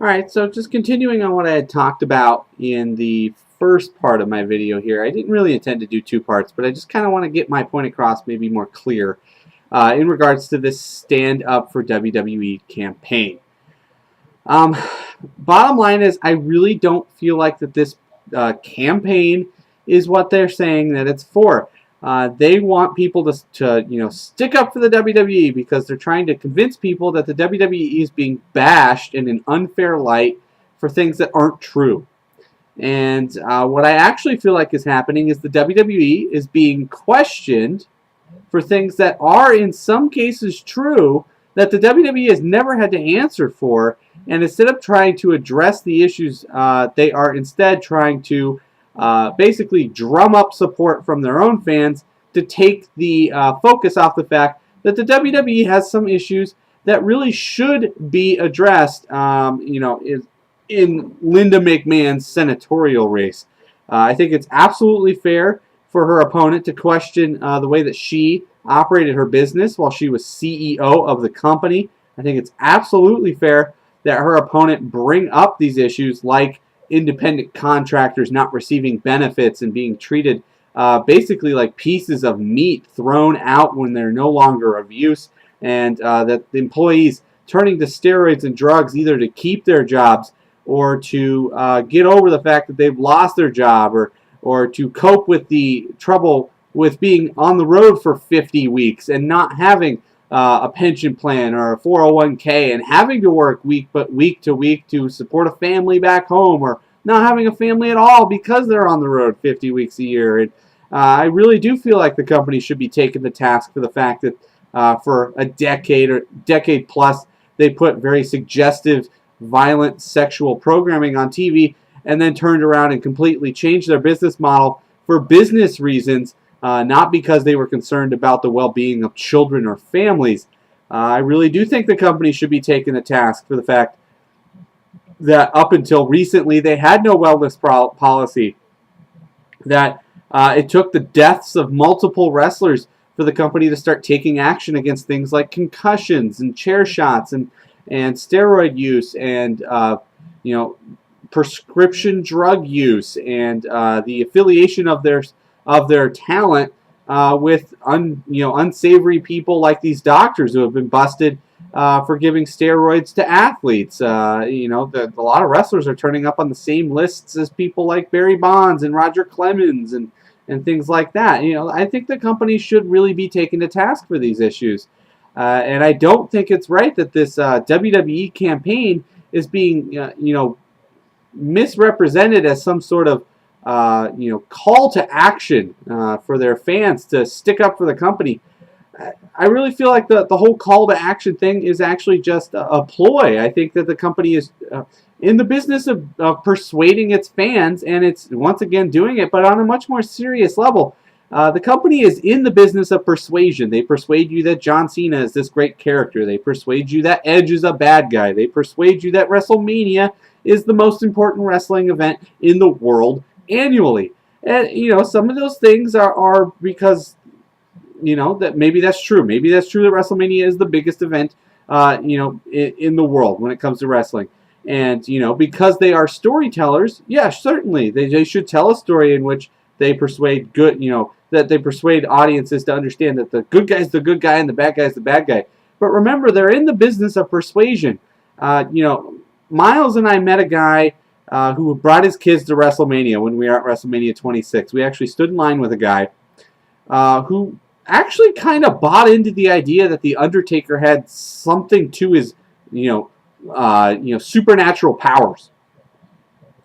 All right, so just continuing on what I had talked about in the first part of my video here. I didn't really intend to do two parts, but I just kind of want to get my point across maybe more clear in regards to this Stand Up for WWE campaign. Um, Bottom line is, I really don't feel like that this campaign is what they're saying that it's for. They want people to stick up for the WWE because they're trying to convince people that the WWE is being bashed in an unfair light for things that aren't true. And what I actually feel like is happening is the WWE is being questioned for things that are in some cases true that the WWE has never had to answer for. And instead of trying to address the issues, they are instead trying to basically drum up support from their own fans to take the focus off the fact that the WWE has some issues that really should be addressed, in Linda McMahon's senatorial race. I think it's absolutely fair for her opponent to question the way that she operated her business while she was CEO of the company. I think it's absolutely fair that her opponent bring up these issues like independent contractors not receiving benefits and being treated basically like pieces of meat thrown out when they're no longer of use, and that the employees turning to steroids and drugs either to keep their jobs or to get over the fact that they've lost their job, or to cope with the trouble with being on the road for 50 weeks and not having a pension plan or a 401k and having to work week to week to support a family back home, or not having a family at all because they're on the road 50 weeks a year. And I really do feel like the company should be taken to task for the fact that for a decade plus, they put very suggestive, violent sexual programming on TV and then turned around and completely changed their business model for business reasons, not because they were concerned about the well-being of children or families. I really do think the company should be taken to task for the fact that up until recently they had no wellness policy, that it took the deaths of multiple wrestlers for the company to start taking action against things like concussions and chair shots and steroid use and prescription drug use and the affiliation of their talent with unsavory people like these doctors who have been busted for giving steroids to athletes. A lot of wrestlers are turning up on the same lists as people like Barry Bonds and Roger Clemens and things like that. I think the company should really be taken to task for these issues. And I don't think it's right that this WWE campaign is being, misrepresented as some sort of, call to action for their fans to stick up for the company. I really feel like the whole call to action thing is actually just a ploy. I think that the company is in the business of persuading its fans, and it's once again doing it, but on a much more serious level. The company is in the business of persuasion. They persuade you that John Cena is this great character. They persuade you that Edge is a bad guy. They persuade you that WrestleMania is the most important wrestling event in the world annually. And, some of those things are because, that maybe that's true. Maybe that's true that WrestleMania is the biggest event, in the world when it comes to wrestling. And, because they are storytellers, yeah, certainly they should tell a story in which they persuade that they persuade audiences to understand that the good guy's the good guy and the bad guy's the bad guy. But remember, they're in the business of persuasion. Miles and I met a guy who brought his kids to WrestleMania when we were at WrestleMania 26. We actually stood in line with a guy who actually kind of bought into the idea that The Undertaker had something to his, supernatural powers.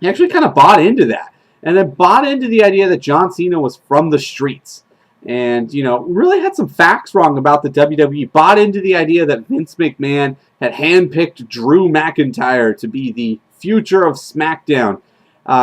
He actually kind of bought into that. And then bought into the idea that John Cena was from the streets. And, really had some facts wrong about the WWE. Bought into the idea that Vince McMahon had handpicked Drew McIntyre to be the future of SmackDown,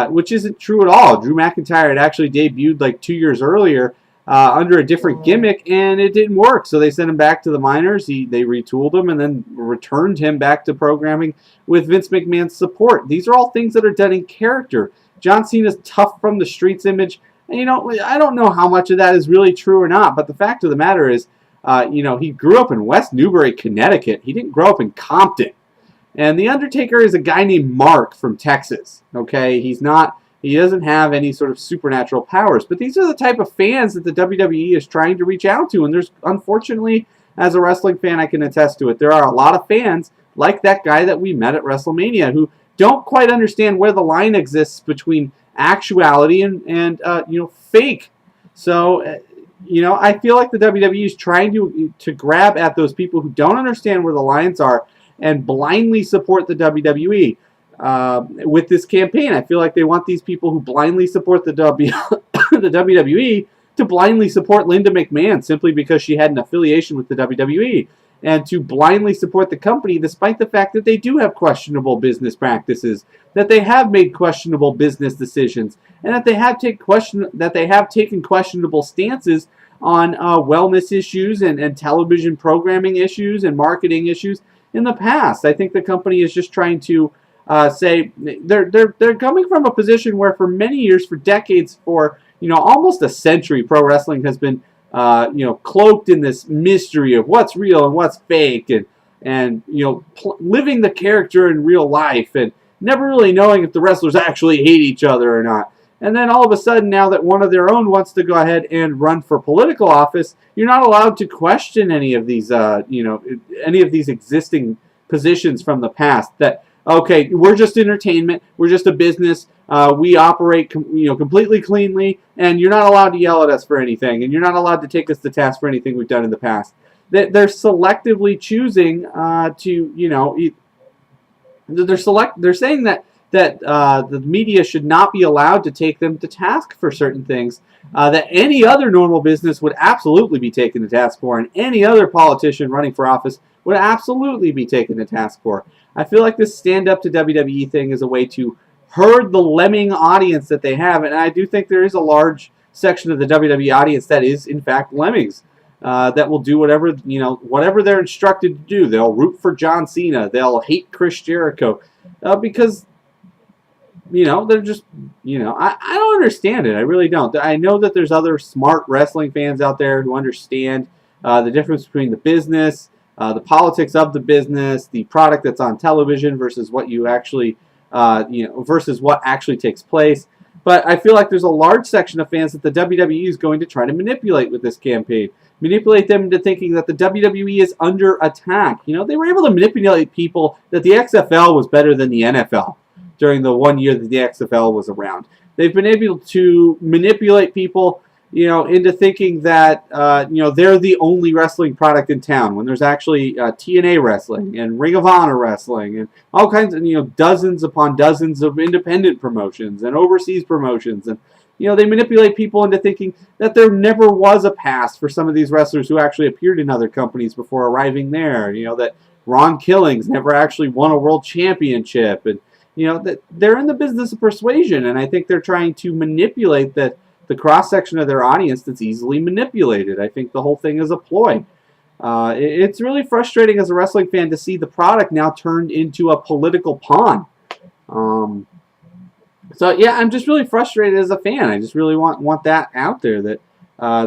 which isn't true at all. Drew McIntyre had actually debuted like 2 years earlier under a different gimmick, and it didn't work. So they sent him back to the minors. They retooled him and then returned him back to programming with Vince McMahon's support. These are all things that are done in character. John Cena's tough from the streets image. And, I don't know how much of that is really true or not, but the fact of the matter is, he grew up in West Newbury, Connecticut. He didn't grow up in Compton. And The Undertaker is a guy named Mark from Texas. Okay, he doesn't have any sort of supernatural powers. But these are the type of fans that the WWE is trying to reach out to. And there's, unfortunately, as a wrestling fan, I can attest to it, there are a lot of fans like that guy that we met at WrestleMania who don't quite understand where the line exists between actuality and fake. So, I feel like the WWE is trying to grab at those people who don't understand where the lines are and blindly support the WWE with this campaign. I feel like they want these people who blindly support the WWE to blindly support Linda McMahon simply because she had an affiliation with the WWE, and to blindly support the company despite the fact that they do have questionable business practices, that they have made questionable business decisions, and that they have taken questionable stances on wellness issues and television programming issues and marketing issues in the past. I think the company is just trying to say they're coming from a position where for many years, for decades, for almost a century, pro wrestling has been cloaked in this mystery of what's real and what's fake, and living the character in real life and never really knowing if the wrestlers actually hate each other or not. And then all of a sudden, now that one of their own wants to go ahead and run for political office, you're not allowed to question any of these existing positions from the past. That, okay, we're just entertainment, we're just a business, we operate completely cleanly, and you're not allowed to yell at us for anything, and you're not allowed to take us to task for anything we've done in the past. They're selectively choosing they're saying that the media should not be allowed to take them to task for certain things that any other normal business would absolutely be taken to task for, and any other politician running for office would absolutely be taken to task for. I feel like this Stand Up to WWE thing is a way to herd the lemming audience that they have, and I do think there is a large section of the WWE audience that is, in fact, lemmings. That will do whatever they're instructed to do. They'll root for John Cena. They'll hate Chris Jericho because they're just I don't understand it. I really don't. I know that there's other smart wrestling fans out there who understand the difference between the business, the politics of the business, the product that's on television versus what you actually versus what actually takes place. But I feel like there's a large section of fans that the WWE is going to try to manipulate with this campaign. Manipulate them into thinking that the WWE is under attack. They were able to manipulate people that the XFL was better than the NFL during the 1 year that the XFL was around. They've been able to manipulate people, into thinking that, they're the only wrestling product in town when there's actually TNA wrestling and Ring of Honor wrestling and all kinds of, dozens upon dozens of independent promotions and overseas promotions. And, they manipulate people into thinking that there never was a past for some of these wrestlers who actually appeared in other companies before arriving there. That Ron Killings never actually won a world championship. And, that they're in the business of persuasion. And I think they're trying to manipulate the cross-section of their audience that's easily manipulated. I think the whole thing is a ploy. It's really frustrating as a wrestling fan to see the product now turned into a political pawn. So yeah, I'm just really frustrated as a fan. I just really want that out there, that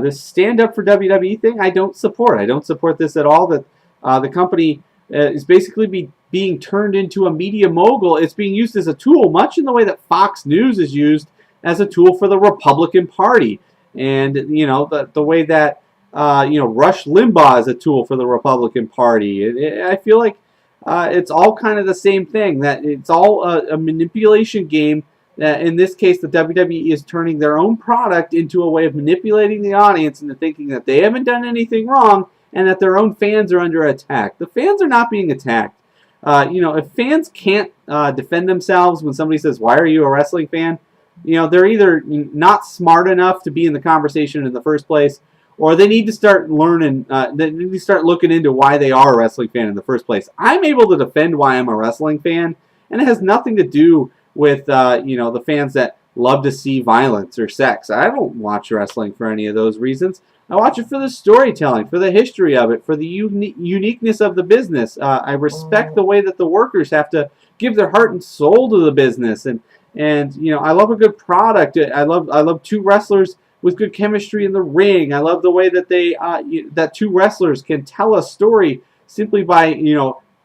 this Stand Up for WWE thing, I don't support. I don't support this at all, that the company is basically being turned into a media mogul. It's being used as a tool, much in the way that Fox News is used as a tool for the Republican Party. And, the way that, Rush Limbaugh is a tool for the Republican Party. I feel like it's all kind of the same thing, that it's all a manipulation game. In this case, the WWE is turning their own product into a way of manipulating the audience into thinking that they haven't done anything wrong and that their own fans are under attack. The fans are not being attacked. If fans can't defend themselves when somebody says, "Why are you a wrestling fan?" They're either not smart enough to be in the conversation in the first place, or they need to start learning, they need to start looking into why they are a wrestling fan in the first place. I'm able to defend why I'm a wrestling fan, and it has nothing to do with, the fans that love to see violence or sex. I don't watch wrestling for any of those reasons. I watch it for the storytelling, for the history of it, for the uniqueness of the business. I respect the way that the workers have to give their heart and soul to the business, and I love a good product. I love two wrestlers with good chemistry in the ring. I love the way that that two wrestlers can tell a story simply by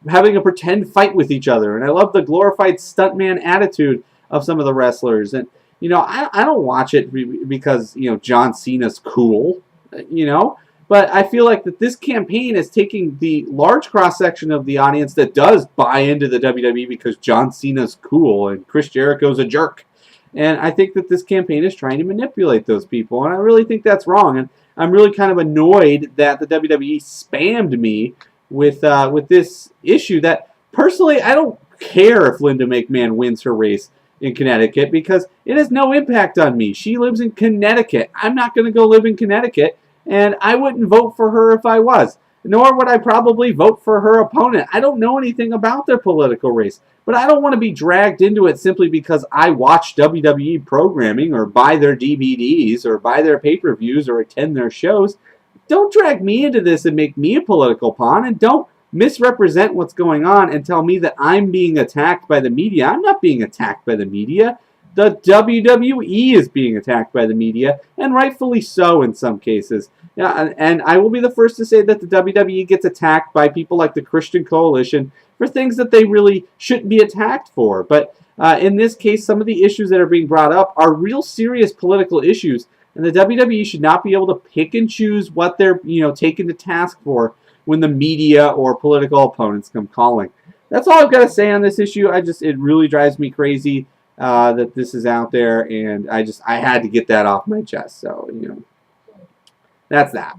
having a pretend fight with each other. And I love the glorified stuntman attitude of some of the wrestlers. And, I don't watch it because, John Cena's cool, but I feel like that this campaign is taking the large cross-section of the audience that does buy into the WWE because John Cena's cool and Chris Jericho's a jerk. And I think that this campaign is trying to manipulate those people, and I really think that's wrong. And I'm really kind of annoyed that the WWE spammed me with this issue that, personally, I don't care if Linda McMahon wins her race in Connecticut because it has no impact on me. She lives in Connecticut. I'm not going to go live in Connecticut, and I wouldn't vote for her if I was. Nor would I probably vote for her opponent. I don't know anything about their political race, but I don't want to be dragged into it simply because I watch WWE programming or buy their DVDs or buy their pay-per-views or attend their shows. Don't drag me into this and make me a political pawn, and don't misrepresent what's going on and tell me that I'm being attacked by the media. I'm not being attacked by the media. The WWE is being attacked by the media, and rightfully so in some cases. Yeah, and I will be the first to say that the WWE gets attacked by people like the Christian Coalition for things that they really shouldn't be attacked for. But in this case, some of the issues that are being brought up are real serious political issues, and the WWE should not be able to pick and choose what they're taken to task for when the media or political opponents come calling. That's all I've got to say on this issue. It really drives me crazy that this is out there, and I had to get that off my chest. So, that's that.